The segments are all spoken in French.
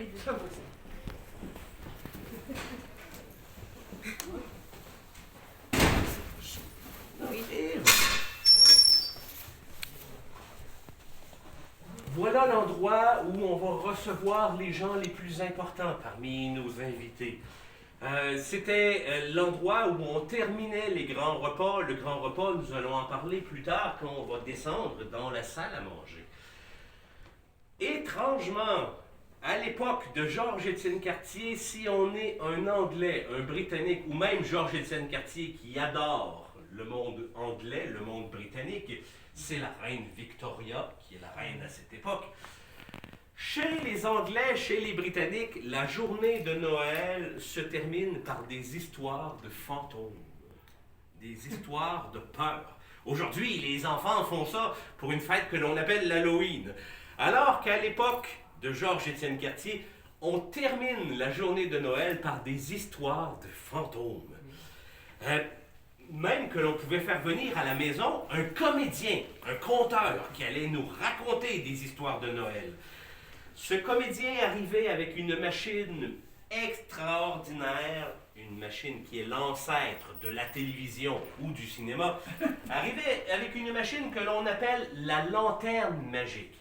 les deux. Voilà l'endroit où on va recevoir les gens les plus importants parmi nos invités. C'était l'endroit où on terminait les grands repas. Le grand repas, nous allons en parler plus tard quand on va descendre dans la salle à manger. Étrangement, à l'époque de Georges-Étienne Cartier, si on est un Anglais, un Britannique, ou même Georges-Étienne Cartier qui adore le monde anglais, le monde britannique, c'est la reine Victoria qui est la reine à cette époque. Chez les Anglais, chez les Britanniques, la journée de Noël se termine par des histoires de fantômes, des histoires de peur. Aujourd'hui, les enfants font ça pour une fête que l'on appelle l'Halloween. Alors qu'à l'époque de Georges-Étienne Cartier, on termine la journée de Noël par des histoires de fantômes. Même que l'on pouvait faire venir à la maison un comédien, un conteur qui allait nous raconter des histoires de Noël. Ce comédien arrivait avec une machine extraordinaire, une machine qui est l'ancêtre de la télévision ou du cinéma, arrivait avec une machine que l'on appelle la lanterne magique.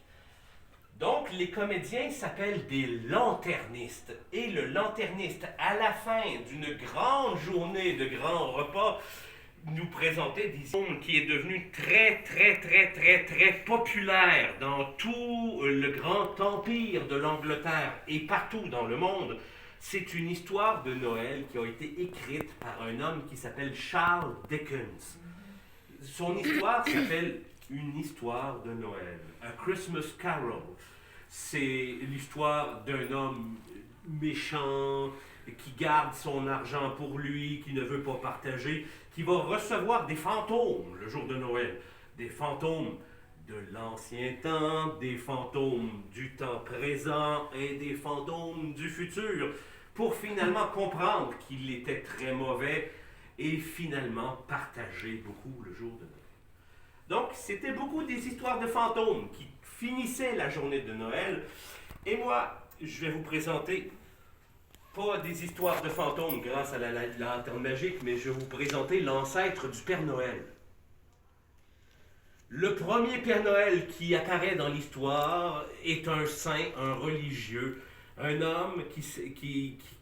Donc, les comédiens s'appellent des lanternistes. Et le lanterniste, à la fin d'une grande journée de grands repas, nous présentait des films qui est devenu très populaire dans tout le grand empire de l'Angleterre et partout dans le monde. C'est une histoire de Noël qui a été écrite par un homme qui s'appelle Charles Dickens. Son histoire s'appelle Une histoire de Noël, A Christmas Carol. C'est l'histoire d'un homme méchant, qui garde son argent pour lui, qui ne veut pas partager, qui va recevoir des fantômes le jour de Noël. Des fantômes de l'ancien temps, des fantômes du temps présent et des fantômes du futur, pour finalement comprendre qu'il était très mauvais et finalement partager beaucoup le jour de Noël. Donc, c'était beaucoup des histoires de fantômes qui finissaient la journée de Noël. Et moi, je vais vous présenter pas des histoires de fantômes grâce à la lanterne magique, mais je vais vous présenter l'ancêtre du Père Noël. Le premier Père Noël qui apparaît dans l'histoire est un saint, un religieux, un homme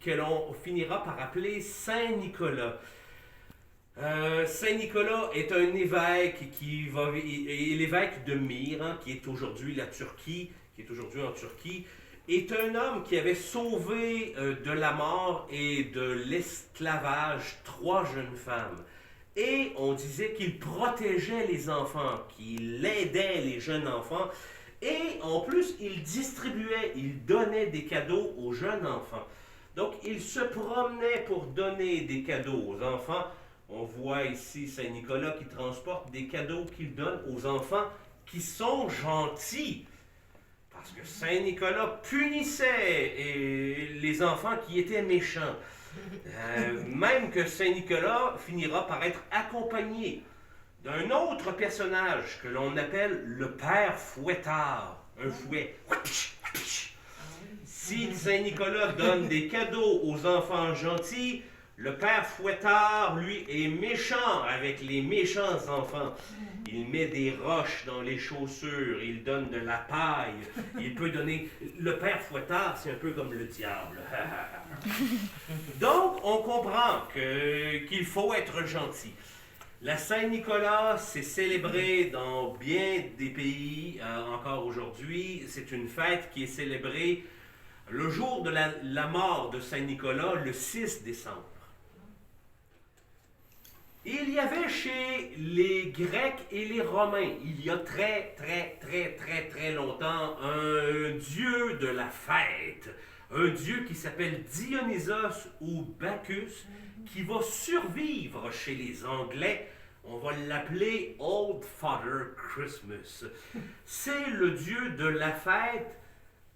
que l'on finira par appeler Saint Nicolas. Saint Nicolas est un évêque est l'évêque de Myre, qui est aujourd'hui la Turquie, qui est aujourd'hui en Turquie, est un homme qui avait sauvé de la mort et de l'esclavage 3 jeunes femmes. Et on disait qu'il protégeait les enfants, qu'il aidait les jeunes enfants, et en plus il distribuait, il donnait des cadeaux aux jeunes enfants. Donc il se promenait pour donner des cadeaux aux enfants. On voit ici Saint-Nicolas qui transporte des cadeaux qu'il donne aux enfants qui sont gentils. Parce que Saint-Nicolas punissait les enfants qui étaient méchants. Même que Saint-Nicolas finira par être accompagné d'un autre personnage que l'on appelle le Père Fouettard. Un fouet. Si Saint-Nicolas donne des cadeaux aux enfants gentils, le Père Fouettard, lui, est méchant avec les méchants enfants. Il met des roches dans les chaussures, il donne de la paille, il peut donner... Le Père Fouettard, c'est un peu comme le diable. Donc, on comprend qu'il faut être gentil. La Saint-Nicolas, c'est célébré dans bien des pays encore aujourd'hui. C'est une fête qui est célébrée le jour de la mort de Saint-Nicolas, le 6 décembre. Il y avait chez les Grecs et les Romains, il y a très longtemps, un dieu de la fête, un dieu qui s'appelle Dionysos ou Bacchus, qui va survivre chez les Anglais. On va l'appeler Old Father Christmas. C'est le dieu de la fête,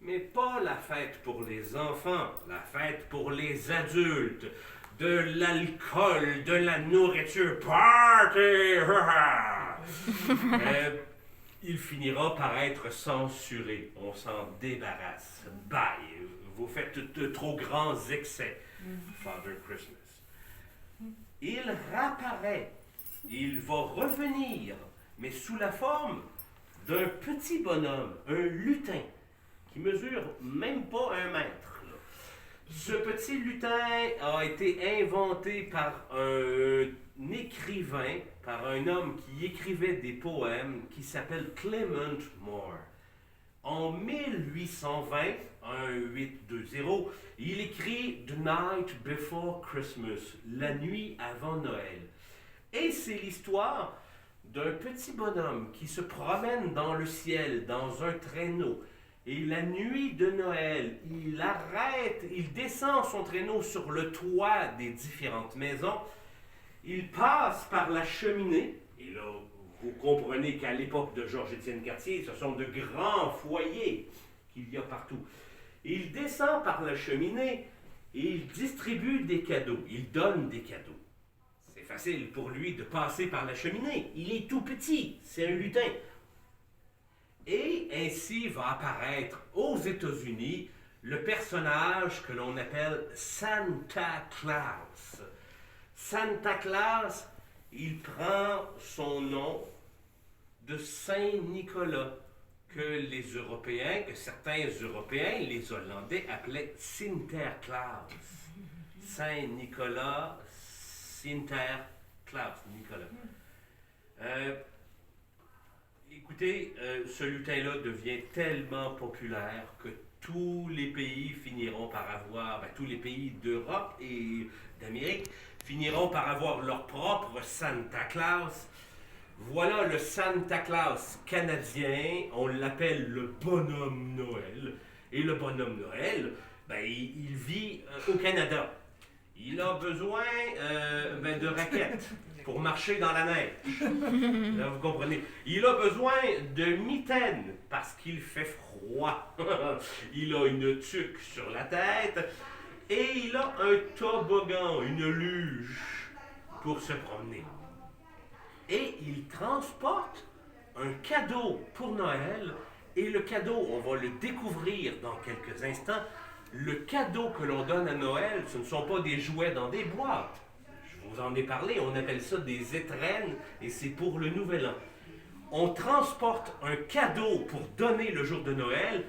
mais pas la fête pour les enfants, la fête pour les adultes. De l'alcool, de la nourriture, party! Il finira par être censuré. On s'en débarrasse. Bye! Vos faites de trop grands excès, Father Christmas. Il réapparaît, il va revenir, mais sous la forme d'un petit bonhomme, un lutin, qui mesure même pas 1 mètre. Là. Ce petit lutin a été inventé par un écrivain, par un homme qui écrivait des poèmes, qui s'appelle Clement Moore. En 1820, 1820, il écrit The Night Before Christmas, la nuit avant Noël. Et c'est l'histoire d'un petit bonhomme qui se promène dans le ciel, dans un traîneau. Et la nuit de Noël, il arrête, il descend son traîneau sur le toit des différentes maisons. Il passe par la cheminée. Et là, vous comprenez qu'à l'époque de Georges-Étienne Cartier, ce sont de grands foyers qu'il y a partout. Il descend par la cheminée et il distribue des cadeaux. Il donne des cadeaux. C'est facile pour lui de passer par la cheminée. Il est tout petit, c'est un lutin. Et ainsi va apparaître aux États-Unis le personnage que l'on appelle Santa Claus. Santa Claus, il prend son nom de Saint Nicolas, que les Européens, que certains Européens, les Hollandais, appelaient Sinterklaas. Saint Nicolas, Sinterklaas, Nicolas. Écoutez, ce lutin-là devient tellement populaire que tous les pays finiront par avoir, tous les pays d'Europe et d'Amérique finiront par avoir leur propre Santa Claus. Voilà le Santa Claus canadien, on l'appelle le bonhomme Noël. Et le bonhomme Noël, il vit au Canada. Il a besoin de raquettes pour marcher dans la neige. Là, vous comprenez. Il a besoin de mitaines parce qu'il fait froid. Il a une tuque sur la tête et il a un toboggan, une luge pour se promener. Et il transporte un cadeau pour Noël. Et le cadeau, on va le découvrir dans quelques instants. Le cadeau que l'on donne à Noël, ce ne sont pas des jouets dans des boîtes. Je vous en ai parlé, on appelle ça des étrennes et c'est pour le Nouvel An. On transporte un cadeau pour donner le jour de Noël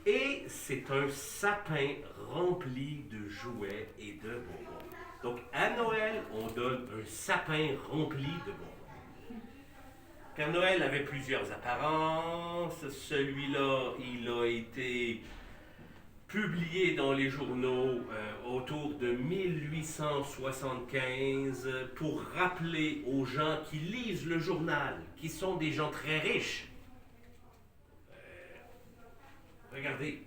et c'est un sapin rempli de jouets et de bonbons. Donc à Noël, on donne un sapin rempli de bonbons. Père Noël avait plusieurs apparences. Celui-là, il a été publié dans les journaux autour de 1875 pour rappeler aux gens qui lisent le journal, qui sont des gens très riches. Regardez,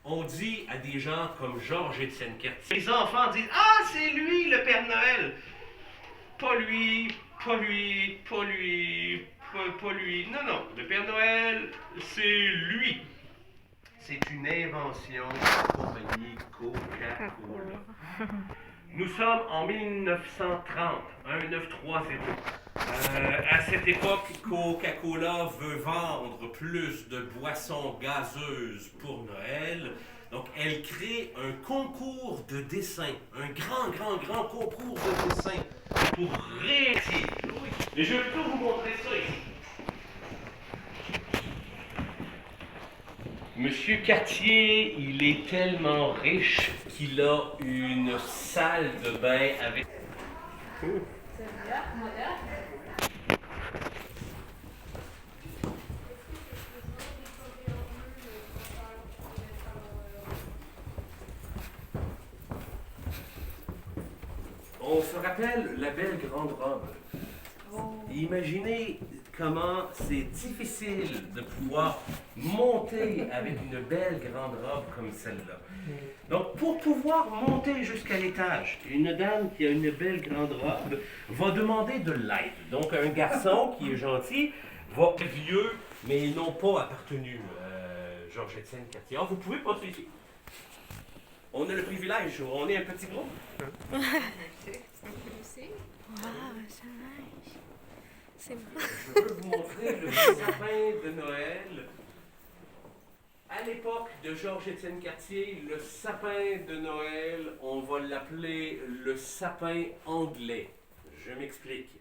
on dit à des gens comme Georges-Étienne Cartier, les enfants disent « Ah, c'est lui le Père Noël !» Pas lui, pas lui, pas lui, pas lui. Non, non, le Père Noël, c'est lui. C'est une invention de la compagnie Coca-Cola. Nous sommes en 1930, 1930. À cette époque, Coca-Cola veut vendre plus de boissons gazeuses pour Noël. Donc, elle crée un concours de dessin, un grand concours de dessin pour réussir. Et je peux vous montrer ça ici. Monsieur Cartier, il est tellement riche qu'il a une salle de bain avec... On se rappelle la belle grande robe. Imaginez comment c'est difficile de pouvoir monter avec une belle grande robe comme celle-là. Donc, pour pouvoir monter jusqu'à l'étage, une dame qui a une belle grande robe va demander de l'aide. Donc, un garçon qui est gentil va être vieux, mais ils n'ont pas appartenu à Georges-Étienne Cartier. Vous pouvez passer ici. On a le privilège, on est un petit groupe. Wow, c'est nice. C'est beau. Je veux vous montrer le sapin de Noël. À l'époque de Georges-Étienne Cartier, le sapin de Noël, on va l'appeler le sapin anglais. Je m'explique.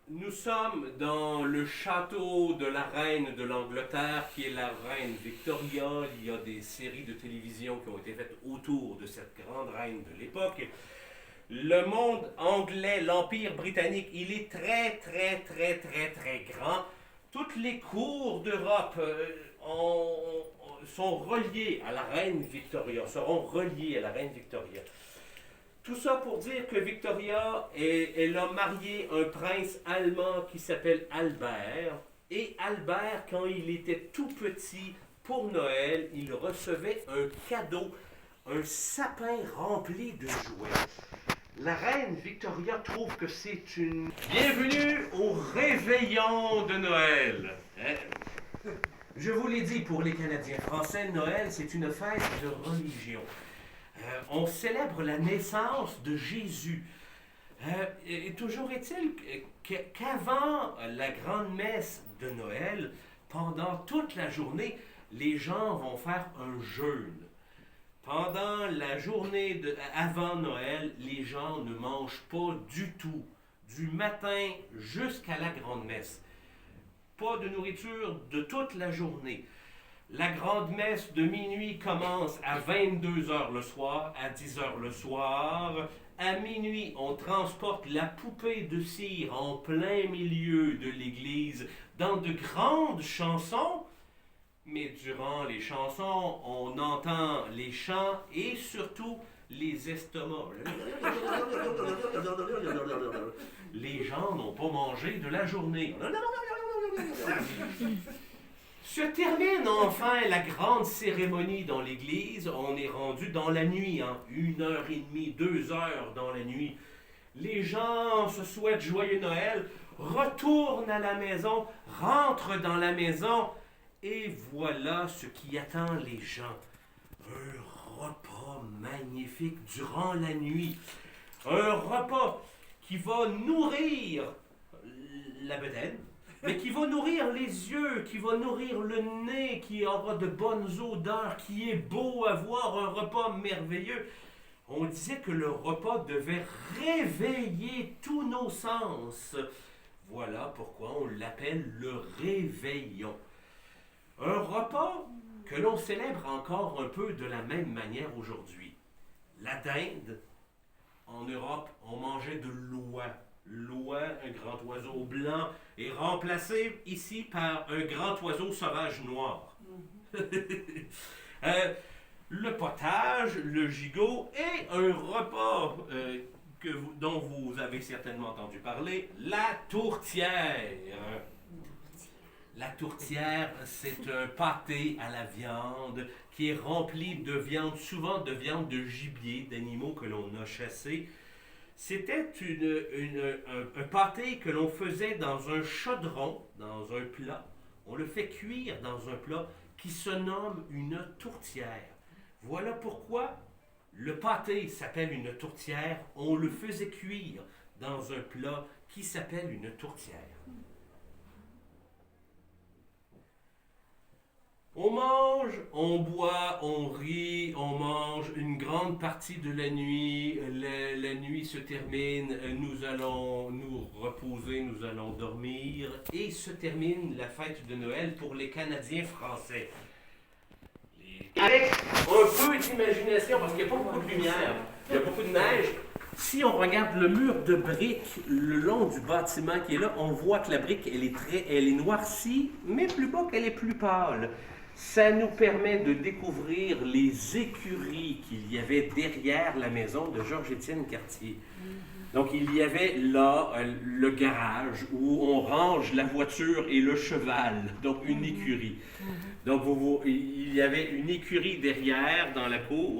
Nous sommes dans le château de la reine de l'Angleterre, qui est la reine Victoria. Il y a des séries de télévision qui ont été faites autour de cette grande reine de l'époque. Le monde anglais, l'Empire britannique, il est très, très, très, très, très grand. Toutes les cours d'Europe sont reliées à la reine Victoria, seront reliées à la reine Victoria. Tout ça pour dire que Victoria, elle a marié un prince allemand qui s'appelle Albert. Et Albert, quand il était tout petit, pour Noël, il recevait un cadeau, un sapin rempli de jouets. La reine Victoria trouve que c'est une... Bienvenue au réveillon de Noël. Je vous l'ai dit, pour les Canadiens français, Noël, c'est une fête de religion. On célèbre la naissance de Jésus. Et toujours est-il qu'avant la grande messe de Noël, pendant toute la journée, les gens vont faire un jeûne. Pendant la journée avant Noël, les gens ne mangent pas du tout, du matin jusqu'à la grande messe. Pas de nourriture de toute la journée. La grande messe de minuit commence à 22h le soir, à 10h le soir. À minuit, on transporte la poupée de cire en plein milieu de l'église dans de grandes chansons. Mais durant les chansons, on entend les chants et surtout les estomacs. Les gens n'ont pas mangé de la journée. Se termine enfin la grande cérémonie dans l'église. On est rendu dans la nuit, 1h30, 2h dans la nuit. Les gens se souhaitent joyeux Noël, retournent à la maison, rentrent dans la maison, et voilà ce qui attend les gens. Un repas magnifique durant la nuit. Un repas qui va nourrir la bedaine, mais qui va nourrir les yeux, qui va nourrir le nez, qui aura de bonnes odeurs, qui est beau à voir, un repas merveilleux. On disait que le repas devait réveiller tous nos sens. Voilà pourquoi on l'appelle le réveillon. Un repas que l'on célèbre encore un peu de la même manière aujourd'hui. La dinde, en Europe, on mangeait de l'oie. L'oie, un grand oiseau blanc, est remplacé ici par un grand oiseau sauvage noir. Le potage, le gigot et un repas dont vous avez certainement entendu parler, la tourtière. La tourtière, c'est un pâté à la viande qui est rempli de viande, souvent de viande de gibier, d'animaux que l'on a chassés. C'était un pâté que l'on faisait dans un chaudron, dans un plat. On le fait cuire dans un plat qui se nomme une tourtière. Voilà pourquoi le pâté s'appelle une tourtière. On le faisait cuire dans un plat qui s'appelle une tourtière. On mange, on boit, on rit, on mange une grande partie de la nuit. La nuit se termine, nous allons nous reposer, nous allons dormir. Et se termine la fête de Noël pour les Canadiens français. Avec un peu d'imagination, parce qu'il n'y a pas beaucoup de lumière, il y a beaucoup de neige. Si on regarde le mur de briques le long du bâtiment qui est là, on voit que la brique, elle est noircie, mais plus bas qu'elle est plus pâle. Ça nous permet de découvrir les écuries qu'il y avait derrière la maison de Georges-Étienne Cartier. Donc, il y avait là le garage où on range la voiture et le cheval, donc une écurie. Donc, il y avait une écurie derrière dans la cour.